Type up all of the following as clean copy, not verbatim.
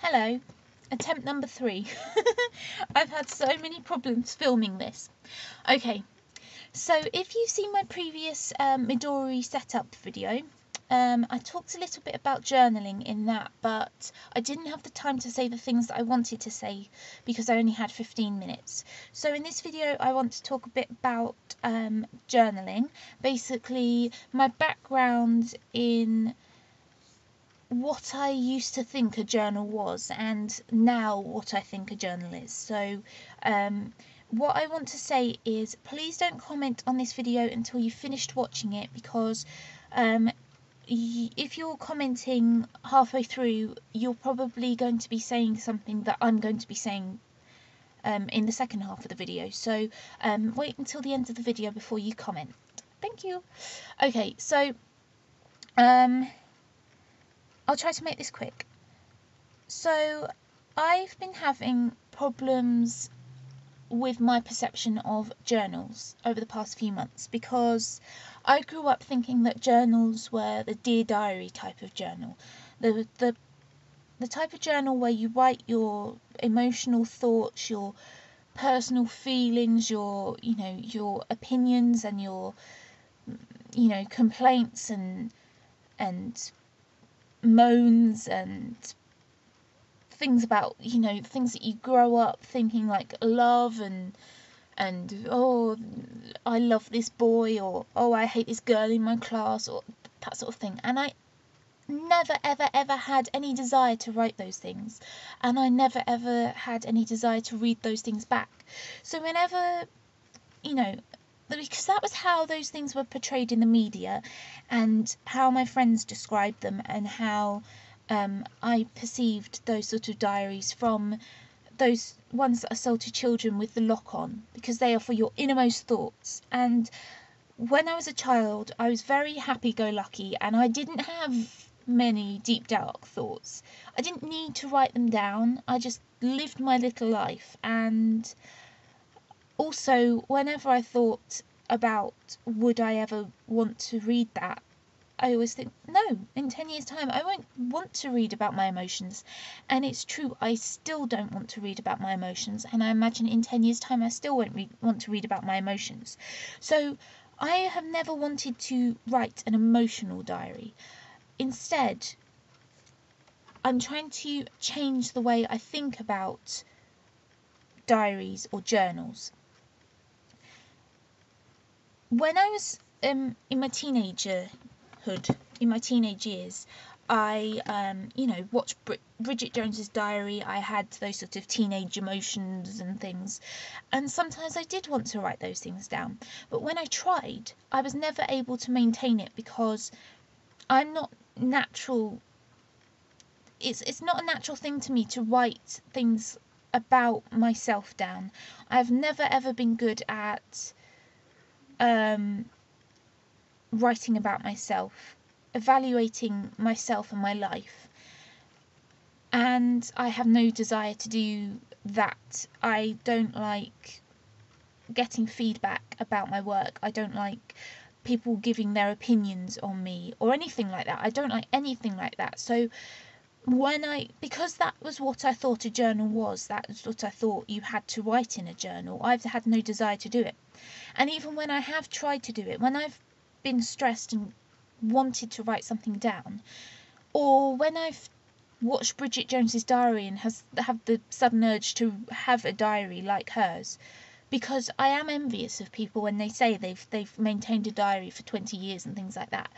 Hello, attempt number 3. I've had so many problems filming this. Okay, so if you've seen my previous Midori setup video, I talked a little bit about journaling in that, but I didn't have the time to say the things that I wanted to say because I only had 15 minutes. So in this video I want to talk a bit about journaling, basically my background in what I used to think a journal was and now what I think a journal is. So what I want to say is please don't comment on this video until you've finished watching it, because if you're commenting halfway through, you're probably going to be saying something that I'm going to be saying in the second half of the video. So wait until the end of the video before you comment. Thank you. Okay, so I'll try to make this quick. So I've been having problems with my perception of journals over the past few months, because I grew up thinking that journals were the Dear Diary type of journal, the type of journal where you write your emotional thoughts, your personal feelings, your opinions and your complaints and moans and things about things that you grow up thinking, like love and oh, I love this boy, or oh, I hate this girl in my class, or that sort of thing. And I never ever had any desire to write those things, and I never ever had any desire to read those things back. So whenever because that was how those things were portrayed in the media and how my friends described them, and how I perceived those sort of diaries from those ones that are sold to children with the lock on, because they are for your innermost thoughts. And when I was a child, I was very happy-go-lucky, and I didn't have many deep dark thoughts. I didn't need to write them down. I just lived my little life. And also, whenever I thought about would I ever want to read that, I always think, no, in 10 years' time, I won't want to read about my emotions. And it's true, I still don't want to read about my emotions. And I imagine in 10 years' time, I still won't want to read about my emotions. So I have never wanted to write an emotional diary. Instead, I'm trying to change the way I think about diaries or journals. When I was in my teenage years, I watched Bridget Jones's Diary. I had those sort of teenage emotions and things, and sometimes I did want to write those things down, but when I tried, I was never able to maintain it, because I'm not natural. It's not a natural thing to me to write things about myself down. I've never ever been good at writing about myself, evaluating myself and my life, and I have no desire to do that. I don't like getting feedback about my work. I don't like people giving their opinions on me or anything like that. I don't like anything like that. So because that was what I thought a journal was, that was what I thought you had to write in a journal, I've had no desire to do it. And even when I have tried to do it, when I've been stressed and wanted to write something down, or when I've watched Bridget Jones's Diary and have the sudden urge to have a diary like hers, because I am envious of people when they say they've maintained a diary for 20 years and things like that.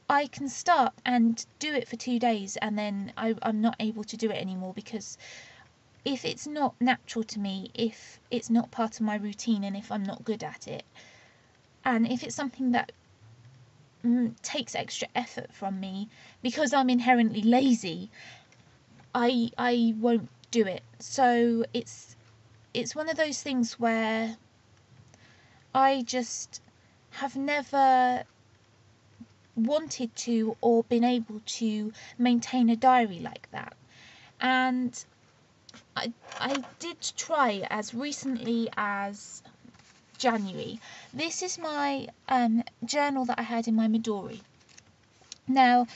I can start and do it for 2 days, and then I'm not able to do it anymore, because if it's not natural to me, if it's not part of my routine, and if I'm not good at it, and if it's something that takes extra effort from me because I'm inherently lazy, I won't do it. So it's one of those things where I just have never wanted to or been able to maintain a diary like that. And I did try as recently as January. This is my journal that I had in my Midori. Now,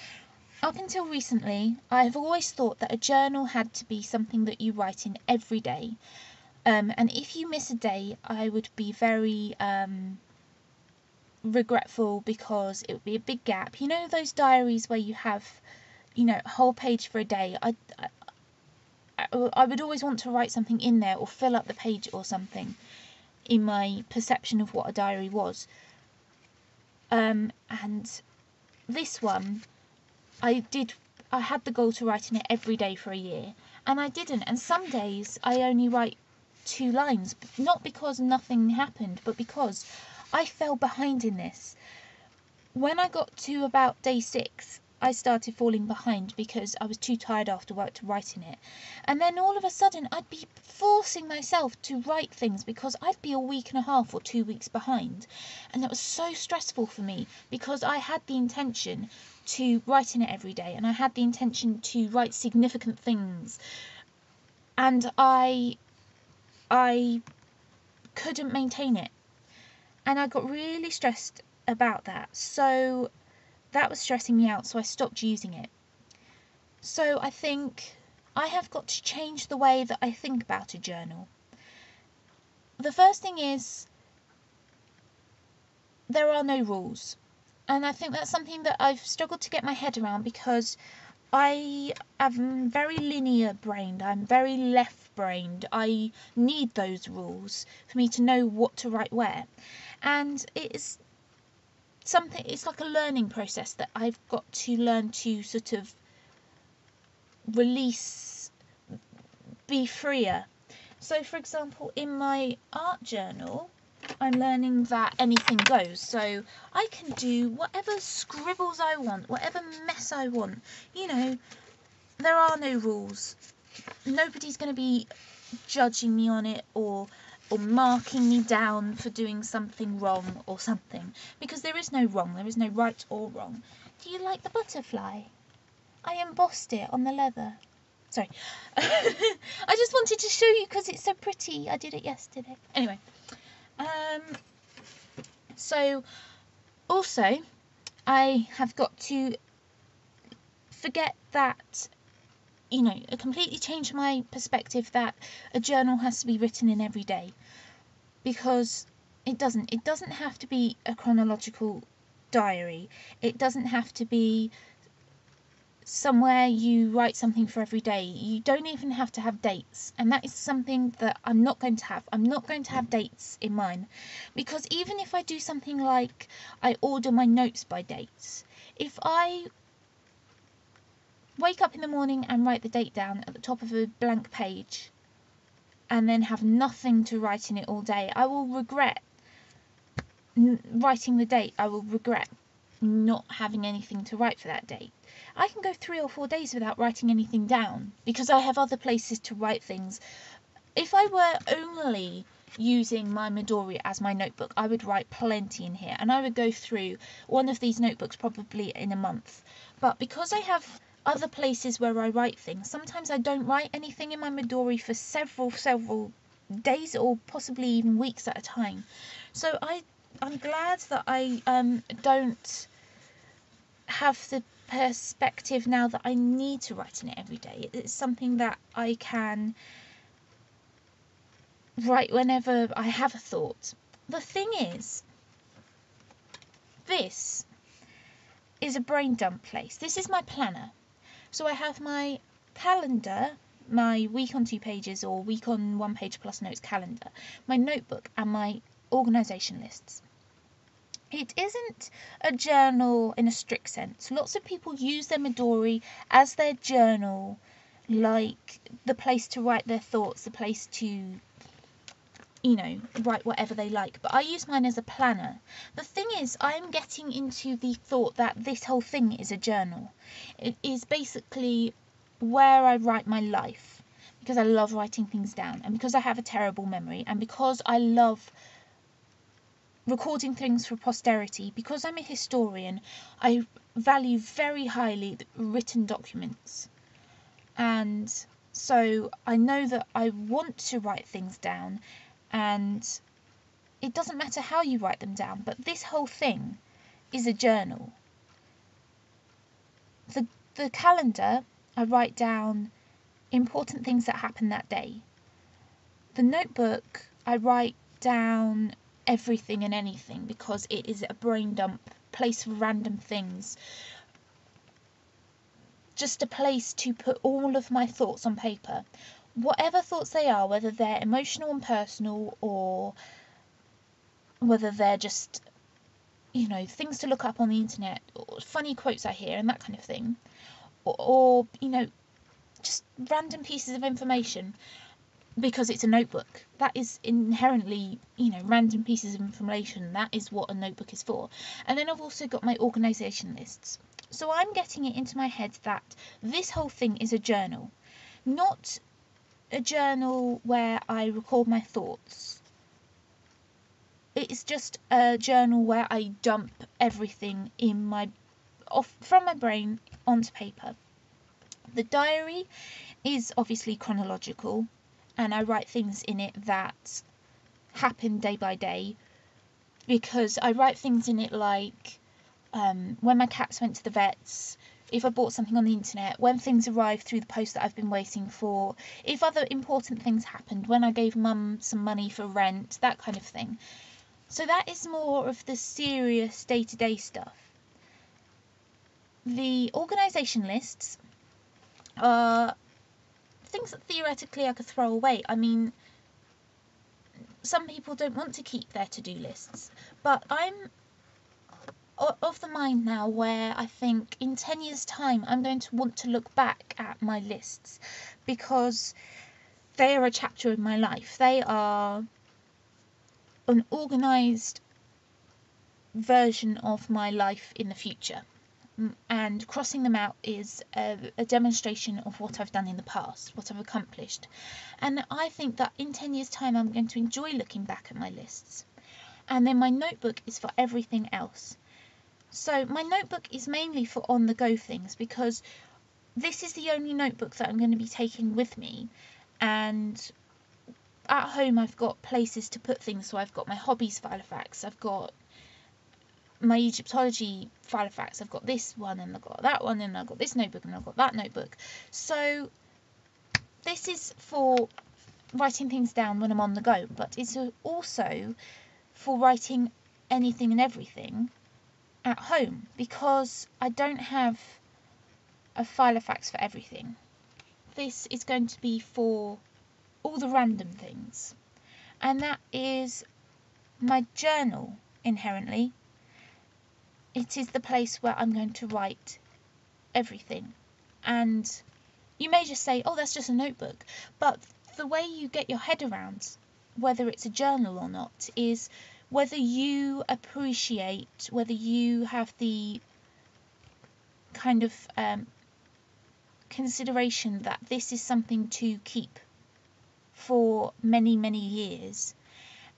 Up until recently, I've always thought that a journal had to be something that you write in every day. And if you miss a day, I would be very regretful, because it would be a big gap. You know those diaries where you have, a whole page for a day? I would always want to write something in there or fill up the page or something in my perception of what a diary was. And this one, I had the goal to write in it every day for a year, and I didn't. And some days I only write 2 lines, not because nothing happened, but because I fell behind in this. When I got to about day 6, I started falling behind because I was too tired after work to write in it. And then all of a sudden I'd be forcing myself to write things because I'd be a week and a half or 2 weeks behind. And that was so stressful for me, because I had the intention to write in it every day, and I had the intention to write significant things. And I couldn't maintain it. And I got really stressed about that. So that was stressing me out, so I stopped using it. So I think I have got to change the way that I think about a journal. The first thing is, there are no rules. And I think that's something that I've struggled to get my head around, because I am very linear brained. I'm very left brained. I need those rules for me to know what to write where. And it's like a learning process that I've got to learn to sort of release, be freer. So for example, in my art journal, I'm learning that anything goes. So I can do whatever scribbles I want, whatever mess I want. There are no rules. Nobody's going to be judging me on it, or marking me down for doing something wrong or something, because there is no wrong, there is no right or wrong. Do you like the butterfly? I embossed it on the leather. Sorry. I just wanted to show you because it's so pretty. I did it yesterday. Anyway. So also I have got to forget that, completely change my perspective that a journal has to be written in every day, because it doesn't have to be a chronological diary. It doesn't have to be somewhere you write something for every day. You don't even have to have dates, and that is something that I'm not going to have. I'm not going to have dates in mine, because even if I do something like I order my notes by dates, if I wake up in the morning and write the date down at the top of a blank page and then have nothing to write in it all day, I will regret writing the date. I will regret not having anything to write for that date. I can go 3 or 4 days without writing anything down because I have other places to write things. If I were only using my Midori as my notebook, I would write plenty in here, and I would go through one of these notebooks probably in a month. But because I have other places where I write things, sometimes I don't write anything in my Midori for several days or possibly even weeks at a time. So I'm glad that I don't have the perspective now that I need to write in it every day. It's something that I can write whenever I have a thought. The thing is, this is a brain dump place. This is my planner. So I have my calendar, my week on 2 pages or week on 1 page plus notes calendar, my notebook, and my organisation lists. It isn't a journal in a strict sense. Lots of people use their Midori as their journal, like the place to write their thoughts, the place to, write whatever they like. But I use mine as a planner. The thing is, I'm getting into the thought that this whole thing is a journal. It is basically where I write my life, because I love writing things down, and because I have a terrible memory, and because I love recording things for posterity. Because I'm a historian, I value very highly written documents, and so I know that I want to write things down, and it doesn't matter how you write them down, but this whole thing is a journal. The The calendar, I write down important things that happened that day. The notebook, I write down everything and anything because it is a brain dump, place for random things. Just a place to put all of my thoughts on paper. Whatever thoughts they are, whether they're emotional and personal or whether they're just, things to look up on the internet, or funny quotes I hear and that kind of thing, or just random pieces of information, because it's a notebook. That is inherently, random pieces of information. That is what a notebook is for. And then I've also got my organisation lists. So I'm getting it into my head that this whole thing is a journal, not a journal where I record my thoughts. It's just a journal where I dump everything from my brain onto paper. The diary is obviously chronological, and I write things in it that happen day by day, because I write things in it like when my cats went to the vets, if I bought something on the internet, when things arrived through the post that I've been waiting for, if other important things happened, when I gave mum some money for rent, that kind of thing. So that is more of the serious day-to-day stuff. The organisation lists are things that theoretically I could throw away. I mean, some people don't want to keep their to-do lists, but I'm of the mind now where I think in 10 years' time I'm going to want to look back at my lists, because they are a chapter in my life. They are an organised version of my life in the future, and crossing them out is a demonstration of what I've done in the past, what I've accomplished. And I think that in 10 years' time I'm going to enjoy looking back at my lists. And then my notebook is for everything else. So my notebook is mainly for on-the-go things, because this is the only notebook that I'm going to be taking with me. And at home I've got places to put things. So I've got my hobbies file of facts, I've got my Egyptology file of facts, I've got this one and I've got that one, and I've got this notebook and I've got that notebook. So this is for writing things down when I'm on the go, but it's also for writing anything and everything at home, because I don't have a file of facts for everything. This is going to be for all the random things, and that is my journal. Inherently, it is the place where I'm going to write everything. And you may just say, oh, that's just a notebook, but the way you get your head around whether it's a journal or not is whether you appreciate, whether you have the kind of consideration that this is something to keep for many, many years,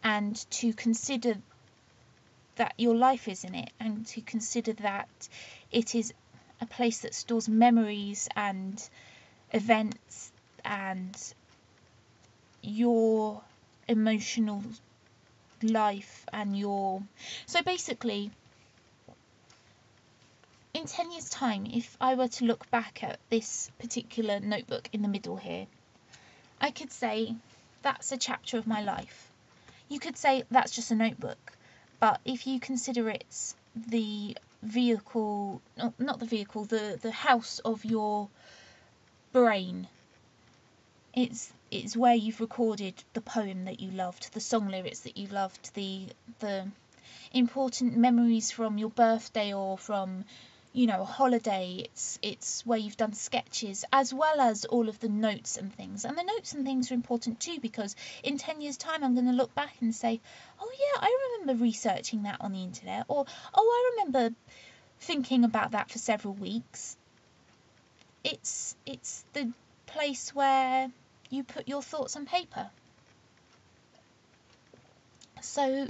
and to consider that your life is in it, and to consider that it is a place that stores memories and events and your emotional life and your... So basically, in 10 years' time, if I were to look back at this particular notebook in the middle here, I could say that's a chapter of my life. You could say that's just a notebook, but if you consider it's the vehicle, not the vehicle, the house of your brain, it's where you've recorded the poem that you loved, the song lyrics that you loved, the important memories from your birthday or from, you know, a holiday. It's where you've done sketches, as well as all of the notes and things. And the notes and things are important too, because in 10 years' time I'm going to look back and say, oh yeah, I remember researching that on the internet, or oh, I remember thinking about that for several weeks. It's the place where you put your thoughts on paper. So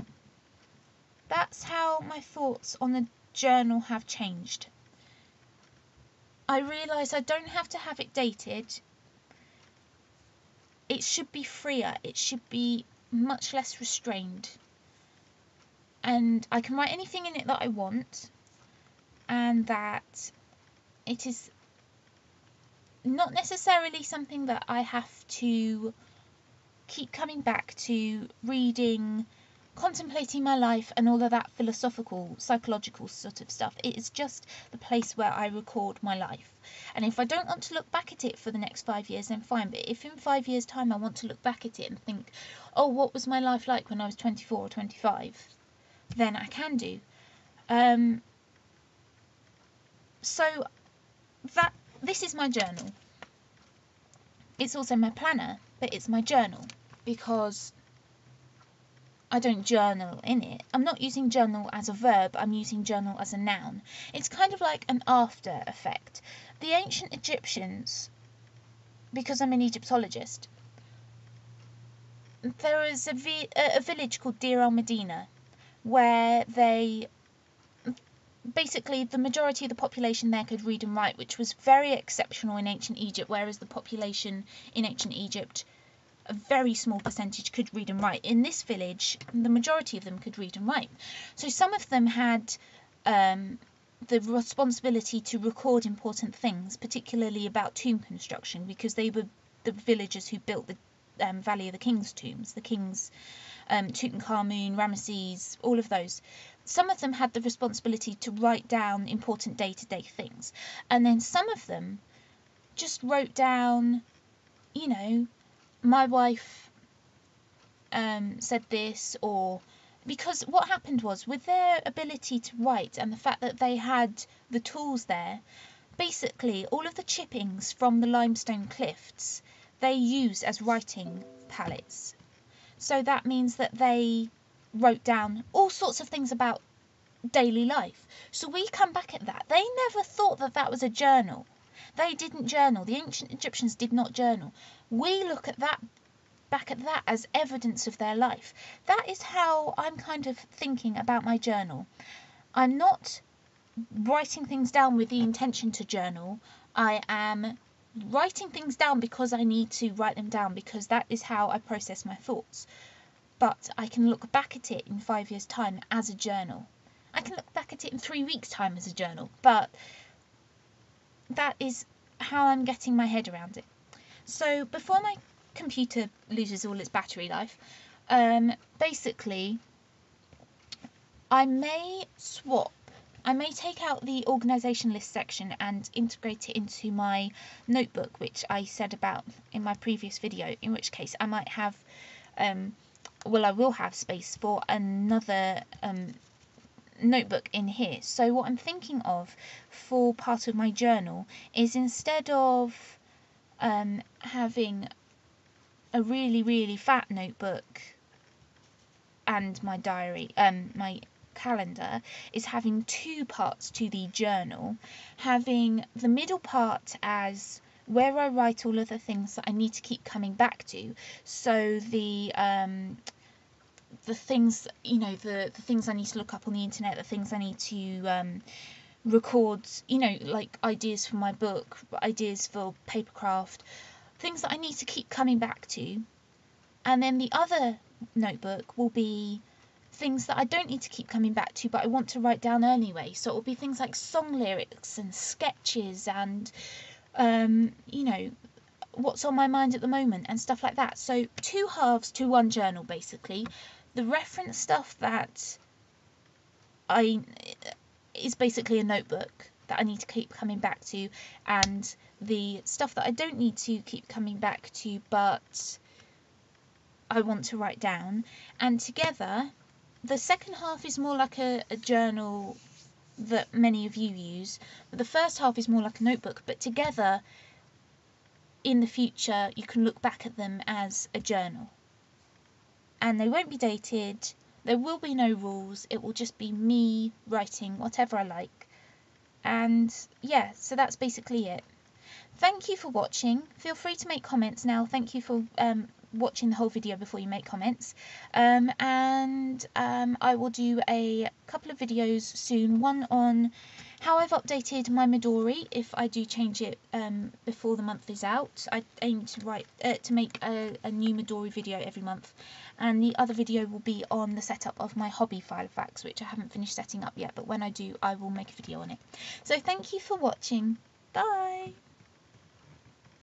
that's how my thoughts on the journal have changed. I realise I don't have to have it dated. It should be freer. It should be much less restrained. And I can write anything in it that I want, and that it is not necessarily something that I have to keep coming back to, reading, contemplating my life and all of that philosophical, psychological sort of stuff. It is just the place where I record my life. And if I don't want to look back at it for the next 5 years, then fine. But if in 5 years' time I want to look back at it and think, oh, what was my life like when I was 24 or 25, then I can do. So this is my journal. It's also my planner, but it's my journal because I don't journal in it. I'm not using journal as a verb, I'm using journal as a noun. It's kind of like an after effect. The ancient Egyptians, because I'm an Egyptologist, there was a village called Deir el-Medina where basically the majority of the population there could read and write, which was very exceptional in ancient Egypt, whereas the population in ancient Egypt, a very small percentage, could read and write. In this village, the majority of them could read and write. So some of them had the responsibility to record important things, particularly about tomb construction, because they were the villagers who built the Valley of the King's tombs, the kings, Tutankhamun, Ramesses, all of those. Some of them had the responsibility to write down important day-to-day things, and then some of them just wrote down, you know, my wife said this, or because what happened was, with their ability to write and the fact that they had the tools there, basically all of the chippings from the limestone cliffs they use as writing palettes. So that means that they wrote down all sorts of things about daily life. So we come back at that. They never thought that that was a journal. They didn't journal. The ancient Egyptians did not journal. We look at that, back at that, as evidence of their life. That is how I'm kind of thinking about my journal. I'm not writing things down with the intention to journal. I am writing things down because I need to write them down, because that is how I process my thoughts. But I can look back at it in 5 years' time as a journal. I can look back at it in 3 weeks' time as a journal, but that is how I'm getting my head around it. So before my computer loses all its battery life, basically I may take out the organisation list section and integrate it into my notebook, which I said about in my previous video, in which case I might have, I will have space for another notebook in here. So what I'm thinking of for part of my journal is, instead of having a really, really fat notebook and my diary, my calendar, is having 2 parts to the journal, having the middle part as where I write all of the things that I need to keep coming back to. So the things, you know, the things I need to look up on the internet, the things I need to record, you know, like ideas for my book, ideas for papercraft, things that I need to keep coming back to. And then the other notebook will be things that I don't need to keep coming back to, but I want to write down anyway. So it will be things like song lyrics and sketches and, you know, what's on my mind at the moment and stuff like that. So 2 halves to 1 journal, basically. The reference stuff that is basically a notebook that I need to keep coming back to, and the stuff that I don't need to keep coming back to, but I want to write down. And together, the second half is more like a journal that many of you use, but the first half is more like a notebook. But together, in the future, you can look back at them as a journal. And they won't be dated, there will be no rules, it will just be me writing whatever I like. And yeah, so that's basically it. Thank you for watching. Feel free to make comments now. Thank you for watching the whole video before you make comments. I will do a couple of videos soon. One on how I've updated my Midori, if I do change it before the month is out. I aim to make a new Midori video every month. And the other video will be on the setup of my hobby file of facts, which I haven't finished setting up yet, but when I do, I will make a video on it. So thank you for watching. Bye!